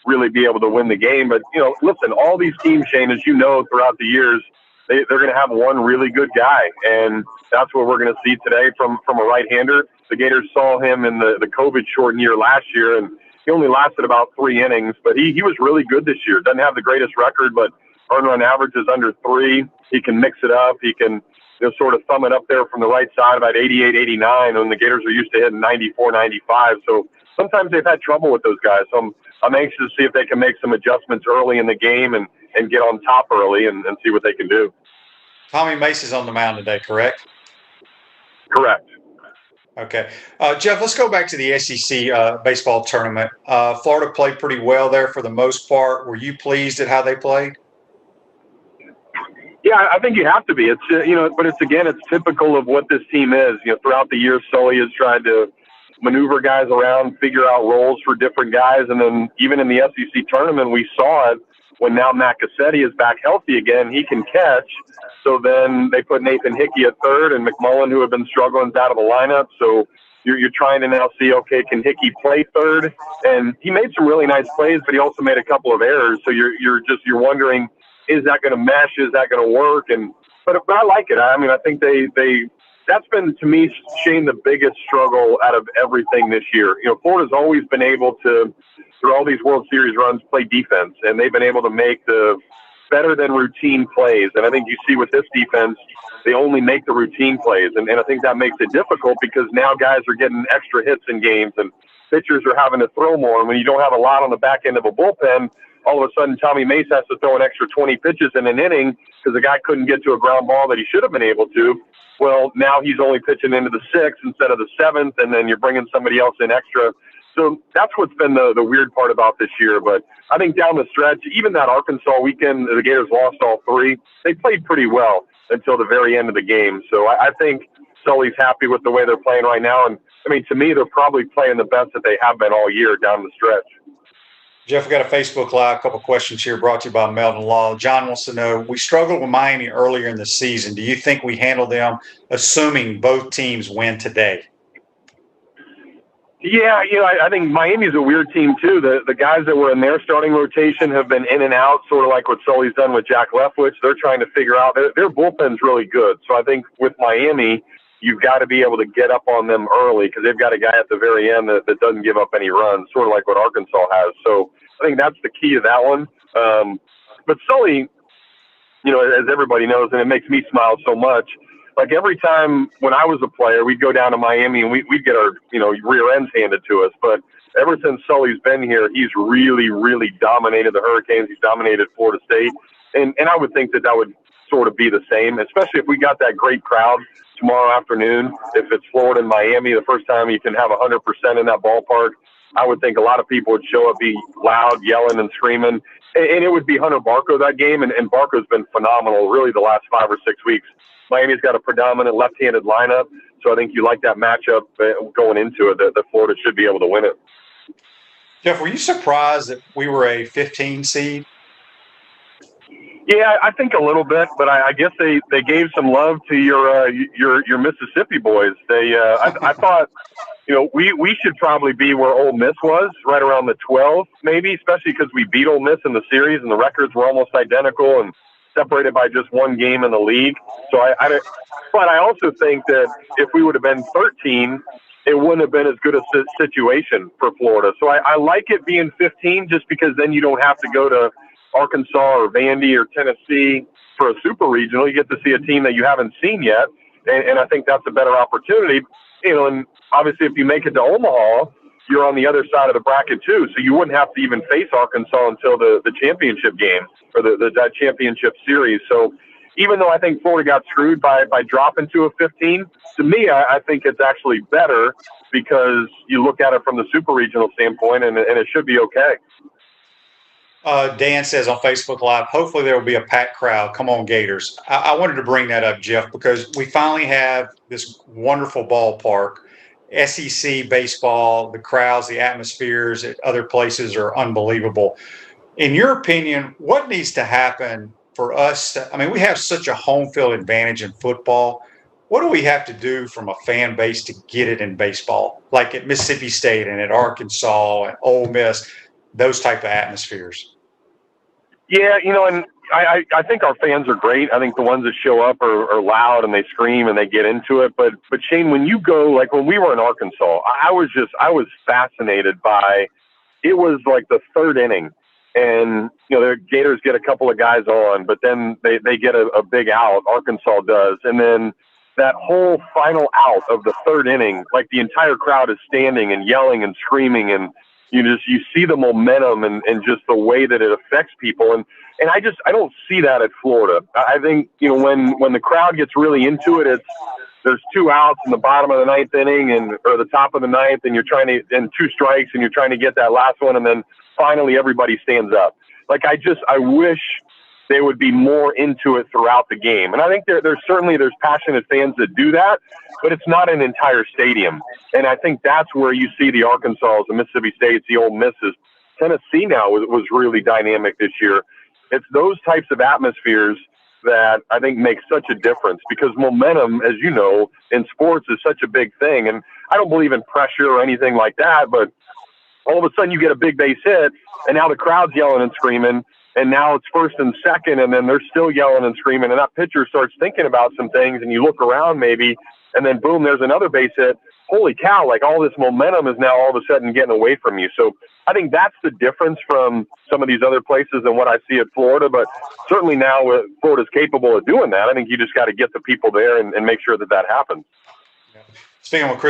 E: really be able to win the game. But, listen, all these teams, Shane, as you know, throughout the years, they're going to have one really good guy, and that's what we're going to see today from a right-hander. The Gators saw him in the COVID-shortened year last year, and he only lasted about 3 innings, but he was really good this year. Doesn't have the greatest record, but earned run average is under 3. He can mix it up. He can sort of thumb it up there from the right side, about 88, 89, and the Gators are used to hitting 94, 95. So sometimes they've had trouble with those guys. So I'm anxious to see if they can make some adjustments early in the game and get on top early and see what they can do.
B: Tommy Mace is on the mound today, correct?
E: Correct.
B: Okay. Jeff, let's go back to the SEC baseball tournament. Florida played pretty well there for the most part. Were you pleased at how they played?
E: Yeah, I think you have to be. It's but it's typical of what this team is. Throughout the year, Sully has tried to maneuver guys around, figure out roles for different guys, and then even in the SEC tournament, we saw it when now Matt Cassetti is back healthy again. He can catch. So then they put Nathan Hickey at third, and McMullen, who had been struggling, is out of the lineup. So you're trying to now see, okay, can Hickey play third? And he made some really nice plays, but he also made a couple of errors. So you're wondering, is that going to mesh? Is that going to work? But I like it. I mean, I think that's been, to me, Shane, the biggest struggle out of everything this year. Florida's always been able to, through all these World Series runs, play defense, and they've been able to make the better than routine plays. And I think you see with this defense, they only make the routine plays. And I think that makes it difficult because now guys are getting extra hits in games and pitchers are having to throw more. And when you don't have a lot on the back end of a bullpen, all of a sudden Tommy Mace has to throw an extra 20 pitches in an inning because the guy couldn't get to a ground ball that he should have been able to. Well, now he's only pitching into the 6th instead of the 7th, and then you're bringing somebody else in extra. So that's what's been the weird part about this year. But I think down the stretch, even that Arkansas weekend, the Gators lost all 3. They played pretty well until the very end of the game. So I think Sully's happy with the way they're playing right now. And, I mean, to me, they're probably playing the best that they have been all year down the stretch.
B: Jeff, we got a Facebook Live, a couple questions here brought to you by Melvin Law. John wants to know, we struggled with Miami earlier in the season. Do you think we handled them, assuming both teams win today?
E: Yeah, I think Miami's a weird team, too. The guys that were in their starting rotation have been in and out, sort of like what Sully's done with Jack Leftwich. They're trying to figure out – their bullpen's really good. So I think with Miami, you've got to be able to get up on them early because they've got a guy at the very end that doesn't give up any runs, sort of like what Arkansas has. So I think that's the key to that one. But Sully, as everybody knows, and it makes me smile so much, like every time when I was a player, we'd go down to Miami and we'd get our, rear ends handed to us. But ever since Sully's been here, he's really, really dominated the Hurricanes. He's dominated Florida State. And I would think that would sort of be the same, especially if we got that great crowd tomorrow afternoon. If it's Florida and Miami, the first time you can have 100% in that ballpark, I would think a lot of people would show up, be loud, yelling and screaming. And it would be Hunter Barco that game. And Barco's been phenomenal really the last 5 or 6 weeks. Miami's got a predominant left-handed lineup, so I think you like that matchup going into it, that Florida should be able to win it.
B: Jeff, were you surprised that we were a 15 seed?
E: Yeah, I think a little bit, but I guess they gave some love to your Mississippi boys. I thought, we should probably be where Ole Miss was, right around the 12, maybe, especially because we beat Ole Miss in the series and the records were almost identical and separated by just 1 game in the league. So but I also think that if we would have been 13, it wouldn't have been as good a situation for Florida. So I like it being 15 just because then you don't have to go to Arkansas or Vandy or Tennessee for a super regional. You get to see a team that you haven't seen yet. And I think that's a better opportunity. And obviously if you make it to Omaha, you're on the other side of the bracket too. So you wouldn't have to even face Arkansas until the championship game or that championship series. So even though I think Florida got screwed by dropping to a 15, to me, I think it's actually better because you look at it from the super regional standpoint and it should be okay.
B: Dan says on Facebook Live, hopefully there will be a packed crowd. Come on, Gators. I wanted to bring that up, Jeff, because we finally have this wonderful ballpark. SEC baseball, the crowds, the atmospheres at other places are unbelievable. In your opinion, what needs to happen for us? We have such a home field advantage in football. What do we have to do from a fan base to get it in baseball, like at Mississippi State and at Arkansas and Ole Miss, those type of atmospheres?
E: Yeah, and I think our fans are great. I think the ones that show up are loud and they scream and they get into it. But Shane, when you go, like when we were in Arkansas, I was fascinated by, it was like the third inning. And, the Gators get a couple of guys on, but then they get a big out, Arkansas does. And then that whole final out of the third inning, like the entire crowd is standing and yelling and screaming, and you see the momentum and just the way that it affects people. And I don't see that at Florida. I think, when the crowd gets really into it, there's 2 outs in the bottom of the ninth inning or the top of the ninth, and and 2 strikes, and you're trying to get that last one. And then finally everybody stands up. Like, I wish they would be more into it throughout the game. And I think there's passionate fans that do that, but it's not an entire stadium. And I think that's where you see the Arkansas, the Mississippi States, the Ole Misses. Tennessee now was really dynamic this year. It's those types of atmospheres that I think make such a difference, because momentum, as you know, in sports is such a big thing. And I don't believe in pressure or anything like that, but all of a sudden you get a big base hit, and now the crowd's yelling and screaming, and now it's first and second, and then they're still yelling and screaming, and that pitcher starts thinking about some things, and you look around maybe, and then boom, there's another base hit. Holy cow, like all this momentum is now all of a sudden getting away from you. So I think that's the difference from some of these other places and what I see at Florida. But certainly now Florida's capable of doing that. I think you just got to get the people there and make sure that happens.
B: Speaking with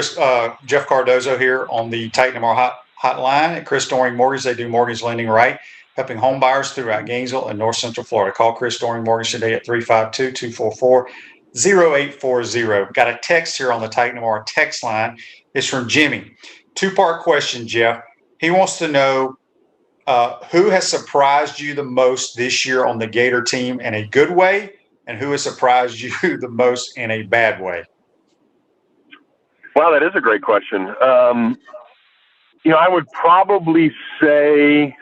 B: Jeff Cardozo here on the Titan MR hotline at Chris Doring Mortgage. They do mortgage lending right, helping home buyers throughout Gainesville and North Central Florida. Call Chris Doring Mortgage today at 352-244-0840. Got a text here on the Titan MR text line. It's from Jimmy. 2-part question, Jeff. He wants to know who has surprised you the most this year on the Gator team in a good way, and who has surprised you the most in a bad way?
E: Well, that is a great question. I would probably say,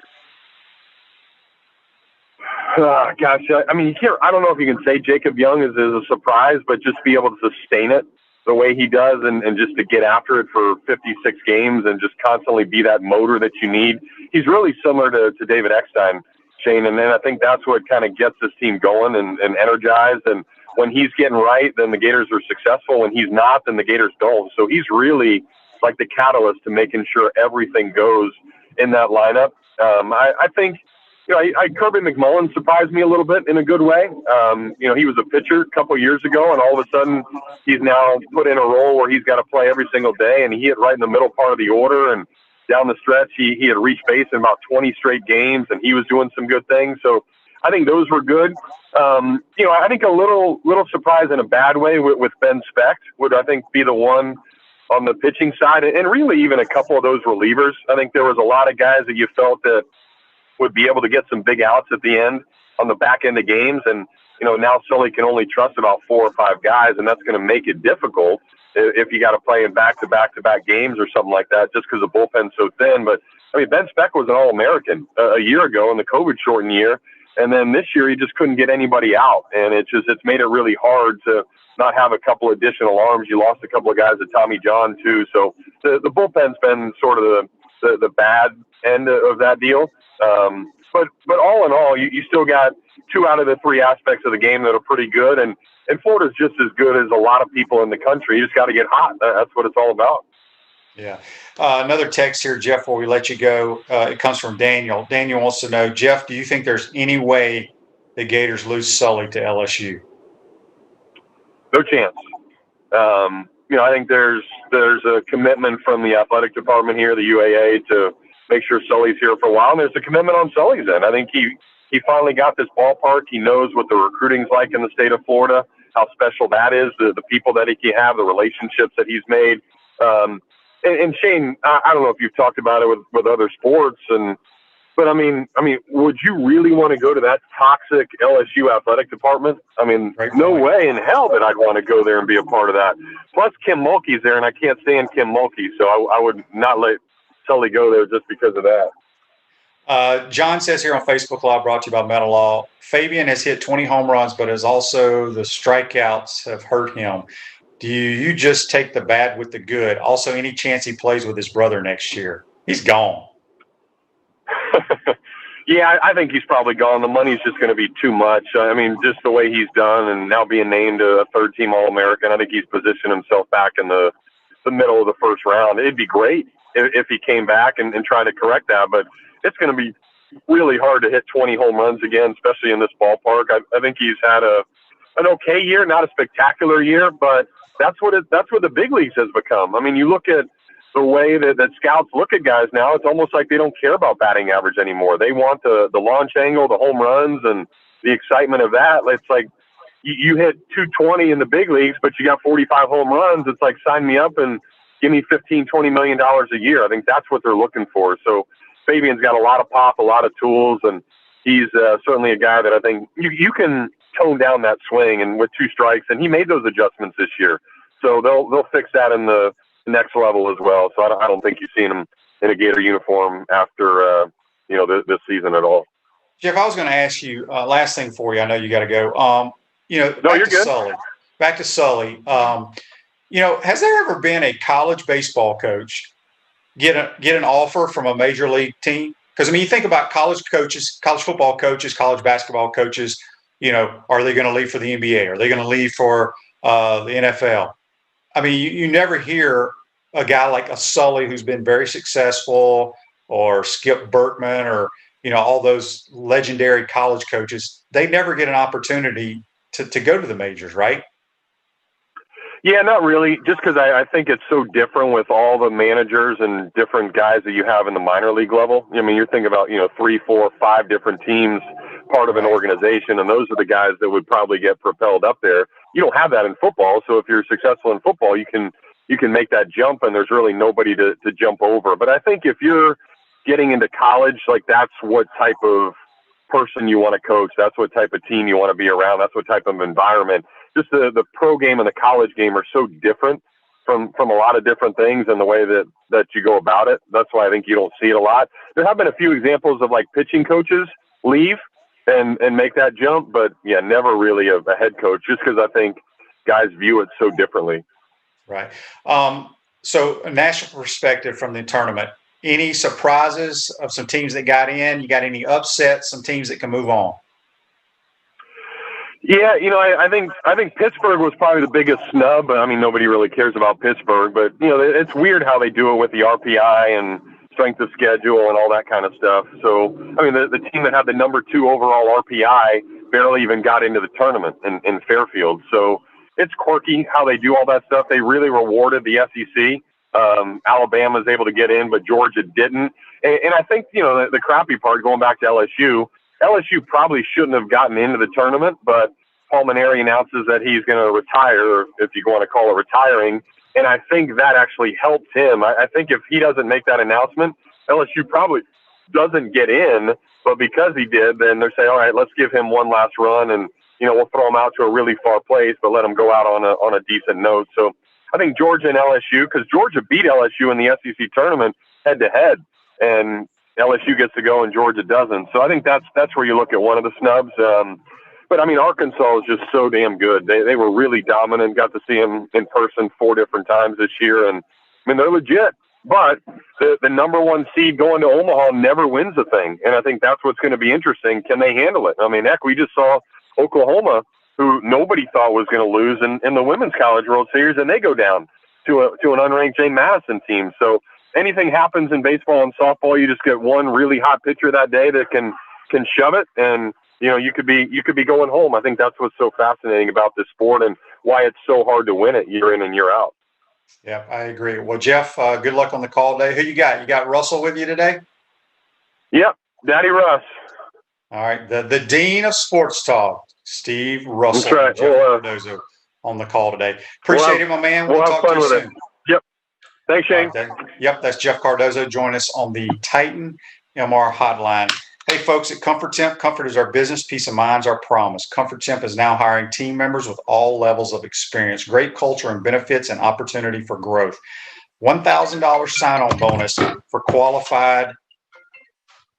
E: I don't know if you can say Jacob Young is a surprise, but just be able to sustain it the way he does and just to get after it for 56 games and just constantly be that motor that you need. He's really similar to David Eckstein, Shane, and then I think that's what kind of gets this team going and energized. And when he's getting right, then the Gators are successful. When he's not, then the Gators don't. So he's really like the catalyst to making sure everything goes in that lineup. I think, Kirby McMullen surprised me a little bit in a good way. He was a pitcher a couple of years ago, and all of a sudden he's now put in a role where he's got to play every single day, and he hit right in the middle part of the order. And down the stretch, he had reached base in about 20 straight games, and he was doing some good things. So I think those were good. I think a little surprise in a bad way with Ben Specht would, I think, be the one on the pitching side, and really even a couple of those relievers. I think there was a lot of guys that you felt that would be able to get some big outs at the end on the back end of games. And, now Sully can only trust about 4 or 5 guys, and that's going to make it difficult if you got to play in back-to-back games or something like that, just because the bullpen's so thin. But, Ben Specht was an All-American a year ago in the COVID-shortened year, and then this year he just couldn't get anybody out. And it's made it really hard to not have a couple additional arms. You lost a couple of guys at Tommy John, too. So the bullpen's been sort of the bad end of that deal. But all in all, you still got 2 out of the 3 aspects of the game that are pretty good. And Florida's just as good as a lot of people in the country. You just got to get hot. That's what it's all about.
B: Yeah. Another text here, Jeff, before we let you go. It comes from Daniel. Daniel wants to know, Jeff, do you think there's any way the Gators lose Sully to LSU?
E: No chance. I think there's a commitment from the athletic department here, the UAA, to make sure Sully's here for a while. And there's a commitment on Sully's end. I think he finally got this ballpark. He knows what the recruiting's like in the state of Florida, how special that is, the people that he can have, the relationships that he's made. And Shane, I don't know if you've talked about it with other sports, and But I mean, would you really want to go to that toxic LSU athletic department? I mean, no way in hell that I'd want to go there and be a part of that. Plus, Kim Mulkey's there, and I can't stand Kim Mulkey, so I would not let Sully go there just because of that.
B: John says here on Facebook Live, brought to you by Metal Law, Fabian has hit 20 home runs, but has also the strikeouts have hurt him. Do you just take the bad with the good? Also, any chance he plays with his brother next year? He's gone.
E: Yeah, I think he's probably gone. The money's just going to be too much. I mean, just the way he's done and now being named a third-team All-American, I think he's positioned himself back in the middle of the first round. It'd be great if he came back and tried to correct that, but it's going to be really hard to hit 20 home runs again, especially in this ballpark. I think he's had an okay year, not a spectacular year, but that's what the big leagues has become. I mean, you look at the way that scouts look at guys now, it's almost like they don't care about batting average anymore. They want the launch angle, the home runs, and the excitement of that. It's like you hit 220 in the big leagues, but you got 45 home runs. It's like, sign me up and give me $15-20 million a year. I think that's what they're looking for. So Fabian's got a lot of pop, a lot of tools, and he's certainly a guy that I think you can tone down that swing and with 2 strikes, and he made those adjustments this year. So they'll fix that in the next level as well. So I don't think you've seen him in a Gator uniform after this season at all.
B: Jeff, I was going to ask you last thing for you. I know you got to go.
E: No, you're good.
B: Back to Sully. Has there ever been a college baseball coach get an offer from a major league team? Because I mean, you think about college coaches, college football coaches, college basketball coaches. Are they going to leave for the NBA? Are they going to leave for the NFL? I mean, you never hear a guy like a Sully who's been very successful, or Skip Bertman, or all those legendary college coaches. They never get an opportunity to go to the majors, right?
E: Yeah, not really. Just because I think it's so different with all the managers and different guys that you have in the minor league level. I mean, you're thinking about 3, 4, 5 different teams part of an organization, and those are the guys that would probably get propelled up there. You don't have that in football, so if you're successful in football, you can make that jump, and there's really nobody to jump over. But I think if you're getting into college, like, that's what type of person you want to coach. That's what type of team you want to be around. That's what type of environment. Just the pro game and the college game are so different from a lot of different things and the way that you go about it. That's why I think you don't see it a lot. There have been a few examples of like pitching coaches leave and make that jump, but yeah, never really a head coach, just because I think guys view it so differently.
B: Right. So a national perspective from the tournament, any surprises of some teams that got in? You got any upsets, some teams that can move on?
E: Yeah, I think Pittsburgh was probably the biggest snub. I mean, nobody really cares about Pittsburgh, but it's weird how they do it with the RPI and strength of schedule and all that kind of stuff. So, I mean, the team that had the number 2 overall RPI barely even got into the tournament in Fairfield. So it's quirky how they do all that stuff. They really rewarded the SEC. Alabama's able to get in, but Georgia didn't. And I think, the crappy part, going back to LSU probably shouldn't have gotten into the tournament, but Paul Maneri announces that he's going to retire, if you want to call it retiring. And I think that actually helped him. I think if he doesn't make that announcement, LSU probably doesn't get in, but because he did, then they're saying, all right, let's give him one last run, and, we'll throw him out to a really far place, but let him go out on a decent note. So I think Georgia and LSU, because Georgia beat LSU in the SEC tournament head-to-head, and LSU gets to go and Georgia doesn't. So I think that's where you look at one of the snubs. But, I mean, Arkansas is just so damn good. They were really dominant. Got to see them in person 4 different times this year. And, I mean, they're legit. But the number 1 seed going to Omaha never wins a thing. And I think that's what's going to be interesting. Can they handle it? I mean, heck, we just saw Oklahoma, who nobody thought was going to lose in the Women's College World Series, and they go down to an unranked Jane Madison team. So anything happens in baseball and softball, you just get one really hot pitcher that day that can shove it, and you could be going home. I think that's what's so fascinating about this sport and why it's so hard to win it year in and year out.
B: Yeah, I agree. Well, Jeff, good luck on the call today. Who you got? You got Russell with you today?
E: Yep, Daddy Russ.
B: All right, the Dean of Sports Talk, Steve Russell.
E: That's right.
B: Jeff Cardozo on the call today. Appreciate it, my man. We'll talk to you soon.
E: Yep. Thanks, Shane.
B: Yep, that's Jeff Cardozo. Join us on the Titan MR hotline. Hey, folks at Comfort Temp, comfort is our business, peace of mind is our promise. Comfort Temp is now hiring team members with all levels of experience, great culture and benefits, and opportunity for growth. $1,000 sign-on bonus for qualified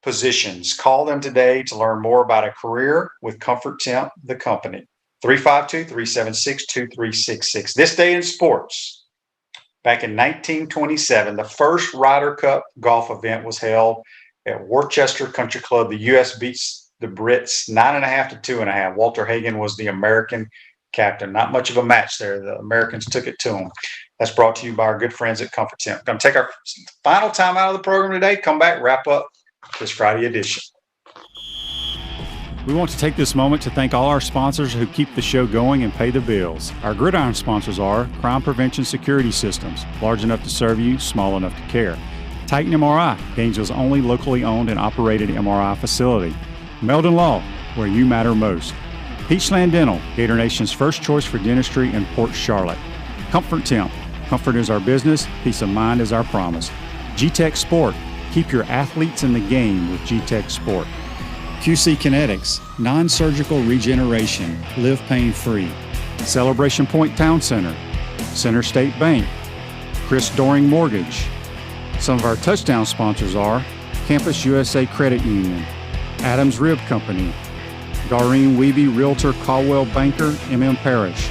B: positions. Call them today to learn more about a career with Comfort Temp, the company. 352-376-2366. This day in sports. Back in 1927, the first Ryder Cup golf event was held at Worcester Country Club. The U.S. beats the Brits 9.5 to 2.5. Walter Hagen was the American captain. Not much of a match there. The Americans took it to them. That's brought to you by our good friends at Comfort Temp. Going to take our final time out of the program today. Come back, wrap up this Friday edition.
D: We want to take this moment to thank all our sponsors who keep the show going and pay the bills. Our gridiron sponsors are Crime Prevention Security Systems, large enough to serve you, small enough to care. Titan MRI, Gainesville's only locally owned and operated MRI facility. Meldon Law, where you matter most. Peachland Dental, Gator Nation's first choice for dentistry in Port Charlotte. Comfort Temp, comfort is our business, peace of mind is our promise. G-Tech Sport, keep your athletes in the game with G-Tech Sport. QC Kinetics, non-surgical regeneration, live pain-free. Celebration Point Town Center, Center State Bank, Chris Doring Mortgage. Some of our touchdown sponsors are Campus USA Credit Union, Adams Rib Company, Gareen Weeby Realtor Caldwell Banker, MM Parish,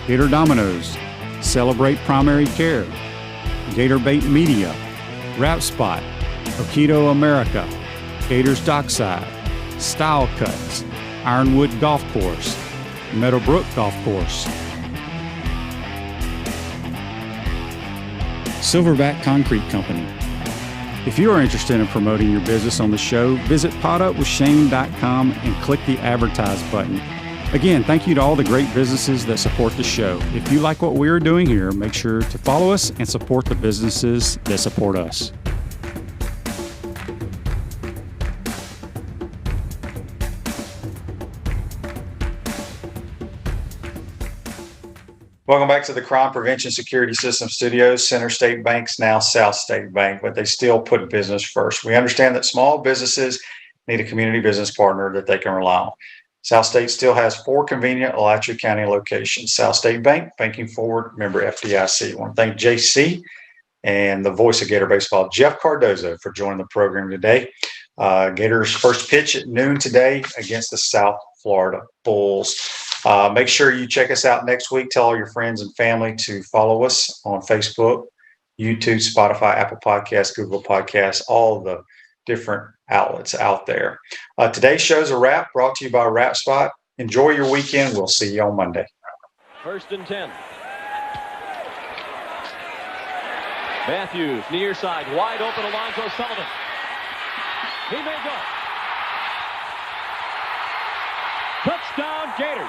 D: Gator Dominoes, Celebrate Primary Care, Gator Bait Media, Wrap Spot, Okido America, Gators Dockside, Style Cuts, Ironwood Golf Course, Meadowbrook Golf Course, Silverback Concrete Company. If you are interested in promoting your business on the show, visit podupwithshane.com and click the advertise button. Again, thank you to all the great businesses that support the show. If you like what we are doing here, make sure to follow us and support the businesses that support us.
B: Welcome back to the Crime Prevention Security System Studios. Center State Bank's now South State Bank, but they still put business first. We understand that small businesses need a community business partner that they can rely on. South State still has 4 convenient Alachua County locations. South State Bank, banking forward, member FDIC. I want to thank JC and the voice of Gator Baseball, Jeff Cardozo, for joining the program today. Gators first pitch at noon today against the South Florida Bulls. Make sure you check us out next week. Tell all your friends and family to follow us on Facebook, YouTube, Spotify, Apple Podcasts, Google Podcasts, all the different outlets out there. Today's show's a wrap, brought to you by Wrap Spot. Enjoy your weekend. We'll see you on Monday.
F: 1st and 10. Matthews, near side, wide open, Alonzo Sullivan. He may go. Touchdown, Gators.